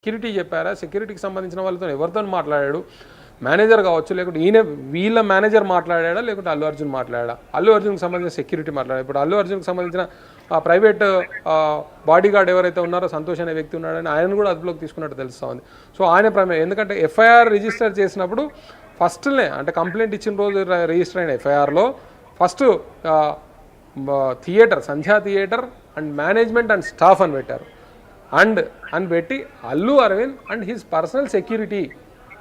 Security చెప్పారా? సెక్యూరిటీకి సంబంధించిన వాళ్ళతో ఎవరితో మాట్లాడాడు? మేనేజర్ కావచ్చు, లేకుంటే వీళ్ళ మేనేజర్ మాట్లాడా, లేకుంటే అల్లు అర్జున్ మాట్లాడా? అల్లు అర్జున్కి సంబంధించిన సెక్యూరిటీ మాట్లాడాడు. ఇప్పుడు అల్లు అర్జున్కి సంబంధించిన ప్రైవేట్ బాడీ గార్డ్ ఎవరైతే ఉన్నారో సంతోష్ అనే వ్యక్తి ఉన్నాడని ఆయన కూడా అదుపులోకి తీసుకున్నట్టు తెలుస్తూ ఉంది. సో ఆయన ప్రమేయం, ఎందుకంటే ఎఫ్ఐఆర్ రిజిస్టర్ చేసినప్పుడు ఫస్ట్నే అంటే కంప్లైంట్ ఇచ్చిన రోజు రిజిస్టర్ అయిన ఎఫ్ఐఆర్లో first theatre, Sandhya theatre and management and staff అని పెట్టారు. అని పెట్టి Allu Aravind and his personal security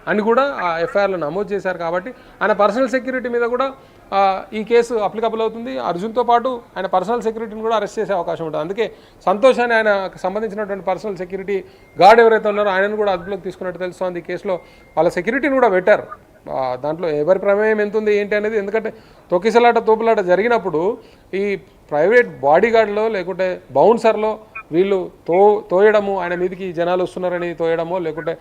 అని కూడా ఆ ఎఫ్ఐఆర్లో నమోదు చేశారు. కాబట్టి ఆయన పర్సనల్ సెక్యూరిటీ మీద కూడా ఈ కేసు అప్లికబుల్ అవుతుంది. అర్జున్తో పాటు ఆయన పర్సనల్ సెక్యూరిటీని కూడా అరెస్ట్ చేసే అవకాశం ఉంటుంది. అందుకే సంతోష్ అని ఆయనకు సంబంధించినటువంటి పర్సనల్ సెక్యూరిటీ గార్డ్ ఎవరైతే ఉన్నారో ఆయనను కూడా అదుపులోకి తీసుకున్నట్టు తెలుస్తోంది. ఈ కేసులో వాళ్ళ సెక్యూరిటీని కూడా పెట్టారు. దాంట్లో ఎవరి ప్రమేయం ఎంత ఉంది ఏంటి అనేది, ఎందుకంటే తొక్కిసలాట తోపులాట జరిగినప్పుడు ఈ ప్రైవేట్ బాడీ గార్డ్లో లేకుంటే బౌన్సర్లో వీళ్ళు తోయడము, ఆయన మీదకి జనాలు వస్తున్నారని తోయడమో, లేకుంటే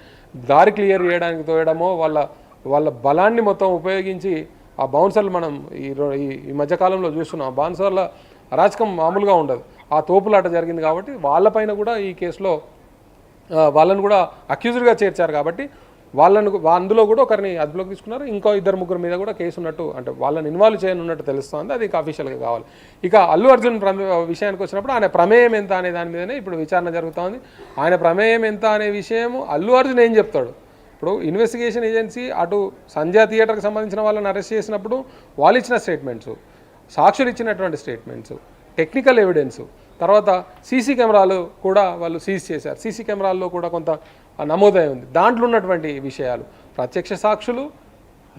దారి క్లియర్ చేయడానికి తోయడమో, వాళ్ళ బలాన్ని మొత్తం ఉపయోగించి ఆ బౌన్సర్లు మనం ఈ మధ్యకాలంలో చూస్తున్నాం. బౌన్సర్ల అరాచకం మామూలుగా ఉండదు. ఆ తోపులాట జరిగింది కాబట్టి వాళ్ళపైన కూడా ఈ కేసులో వాళ్ళను కూడా అక్యూజ్డ్గా చేర్చారు. కాబట్టి అందులో కూడా ఒకరిని అదుపులోకి తీసుకున్నారు. ఇంకో 2-3 మీద కూడా కేసు ఉన్నట్టు, అంటే వాళ్ళని ఇన్వాల్వ్ చేయనున్నట్టు తెలుస్తుంది. అది ఇంకా అఫీషియల్గా కావాలి. ఇక అల్లు అర్జున్ విషయానికి వచ్చినప్పుడు ఆయన ప్రమేయం ఎంత అనే దాని మీదనే ఇప్పుడు విచారణ జరుగుతోంది. ఆయన ప్రమేయం ఎంత అనే విషయం అల్లు అర్జున్ ఏం చెప్తాడు? ఇప్పుడు ఇన్వెస్టిగేషన్ ఏజెన్సీ అటు సంధ్యా థియేటర్కి సంబంధించిన వాళ్ళని అరెస్ట్ చేసినప్పుడు వాళ్ళు ఇచ్చిన స్టేట్మెంట్స్, సాక్షులు ఇచ్చినటువంటి స్టేట్మెంట్స్, టెక్నికల్ ఎవిడెన్స్, తర్వాత సీసీ కెమెరాలు కూడా వాళ్ళు సీజ్ చేశారు. సీసీ కెమెరాల్లో కూడా కొంత నమోదై ఉంది. దాంట్లో ఉన్నటువంటి విషయాలు, ప్రత్యక్ష సాక్షులు,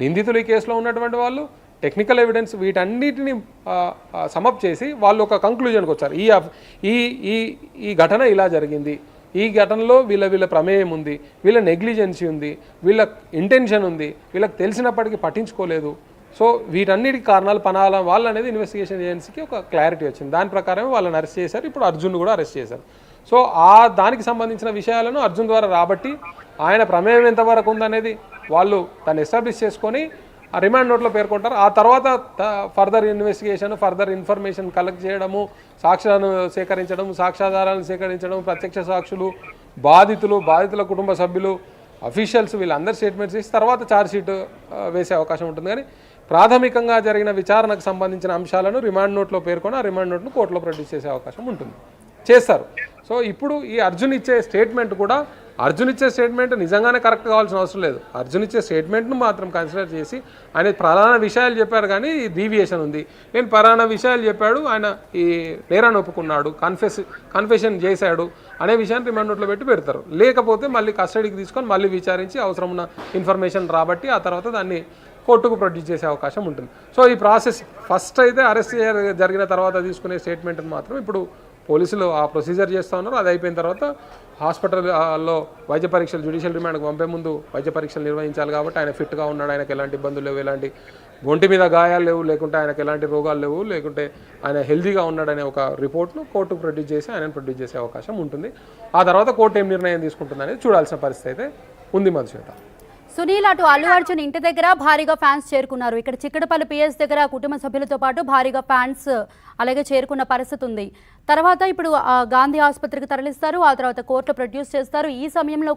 నిందితులు ఈ కేసులో ఉన్నటువంటి వాళ్ళు, టెక్నికల్ ఎవిడెన్స్, వీటన్నిటిని సమప్ చేసి వాళ్ళు ఒక కంక్లూజన్కి వచ్చారు. ఈ ఘటన ఇలా జరిగింది, ఈ ఘటనలో వీళ్ళ ప్రమేయం ఉంది, వీళ్ళ నెగ్లిజెన్సీ ఉంది, వీళ్ళ ఇంటెన్షన్ ఉంది, వీళ్ళకి తెలిసినప్పటికీ పట్టించుకోలేదు. సో వీటన్నిటికి కారణాలు పనాల వాళ్ళు అనేది ఇన్వెస్టిగేషన్ ఏజెన్సీకి ఒక క్లారిటీ వచ్చింది. దాని ప్రకారమే వాళ్ళని అరెస్ట్ చేశారు. ఇప్పుడు అర్జున్ కూడా అరెస్ట్ చేశారు. సో దానికి సంబంధించిన విషయాలను అర్జున్ ద్వారా రాబట్టి ఆయన ప్రమేయం ఎంతవరకు ఉందనేది వాళ్ళు దాన్ని ఎస్టాబ్లిష్ చేసుకొని ఆ రిమాండ్ నోట్లో పేర్కొంటారు. ఆ తర్వాత further investigation, further information collect చేయడము, సాక్ష్యాలను సేకరించడం, సాక్ష్యాధారాలను సేకరించడం, ప్రత్యక్ష సాక్షులు, బాధితుల కుటుంబ సభ్యులు, అఫీషియల్స్ వీళ్ళందరి స్టేట్మెంట్స్ ఇచ్చి తర్వాత ఛార్జ్షీట్ వేసే అవకాశం ఉంటుంది. కానీ ప్రాథమికంగా జరిగిన విచారణకు సంబంధించిన అంశాలను రిమాండ్ నోట్లో పేర్కొని ఆ రిమాండ్ నోట్ను కోర్టులో ప్రొడ్యూస్ చేసే అవకాశం ఉంటుంది, చేస్తారు. సో ఇప్పుడు ఈ అర్జున్ ఇచ్చే స్టేట్మెంట్ నిజంగానే కరెక్ట్ కావాల్సిన అవసరం లేదు. అర్జున్ ఇచ్చే స్టేట్మెంట్ను మాత్రం కన్సిడర్ చేసి ఆయన ప్రధాన విషయాలు చెప్పారు, కానీ ఈ డీవియేషన్ ఉంది. నేను ప్రధాన విషయాలు చెప్పాడు, ఆయన ఈ నేరాన్ని ఒప్పుకున్నాడు, కన్ఫెషన్ చేశాడు అనే విషయాన్ని రిమాండ్ నోట్లో పెడతారు. లేకపోతే మళ్ళీ కస్టడీకి తీసుకొని మళ్ళీ విచారించి అవసరం ఉన్న ఇన్ఫర్మేషన్ రాబట్టి ఆ తర్వాత దాన్ని కోర్టుకు ప్రొడ్యూస్ చేసే అవకాశం ఉంటుంది. సో ఈ ప్రాసెస్ ఫస్ట్ అయితే అరెస్ట్ జరిగిన తర్వాత తీసుకునే స్టేట్మెంట్ని మాత్రం ఇప్పుడు పోలీసులు ఆ ప్రొసీజర్ చేస్తూ ఉన్నారు. అది అయిపోయిన తర్వాత హాస్పిటల్లో వైద్య పరీక్షలు, జ్యుడిషియల్ రిమాండ్కి పంపే ముందు వైద్య పరీక్షలు నిర్వహించాలి. కాబట్టి ఆయన ఫిట్గా ఉన్నాడు, ఆయనకు ఎలాంటి ఇబ్బందులు లేవు, ఎలాంటి ఒంటి మీద గాయాలు లేవు, లేకుంటే ఆయనకు ఎలాంటి రోగాలు లేవు, లేకుంటే ఆయన హెల్తీగా ఉన్నాడనే ఒక రిపోర్ట్ను కోర్టుకు ప్రొడ్యూస్ చేసి ఆయనను ప్రొడ్యూస్ చేసే అవకాశం ఉంటుంది. ఆ తర్వాత కోర్టు ఏం నిర్ణయం తీసుకుంటుంది అనేది చూడాల్సిన పరిస్థితి అయితే ఉంది. మధుశ్వేత, సునీల్, అటు అల్లు అర్జున్ ఇంటి దగ్గర భారీగా ఫ్యాన్స్ చేరుకున్నారు. ఇక్కడ చిక్కడపల్లి పిఎస్ దగ్గర కుటుంబ సభ్యులతో పాటు భారీగా ఫ్యాన్స్ అలాగే చేరుకున్న పరిస్థితి ఉంది. తర్వాత ఇప్పుడు గాంధీ ఆసుపత్రికి తరలిస్తారు, ఆ తర్వాత కోర్టులో ప్రొడ్యూస్ చేస్తారు. ఈ సమయంలో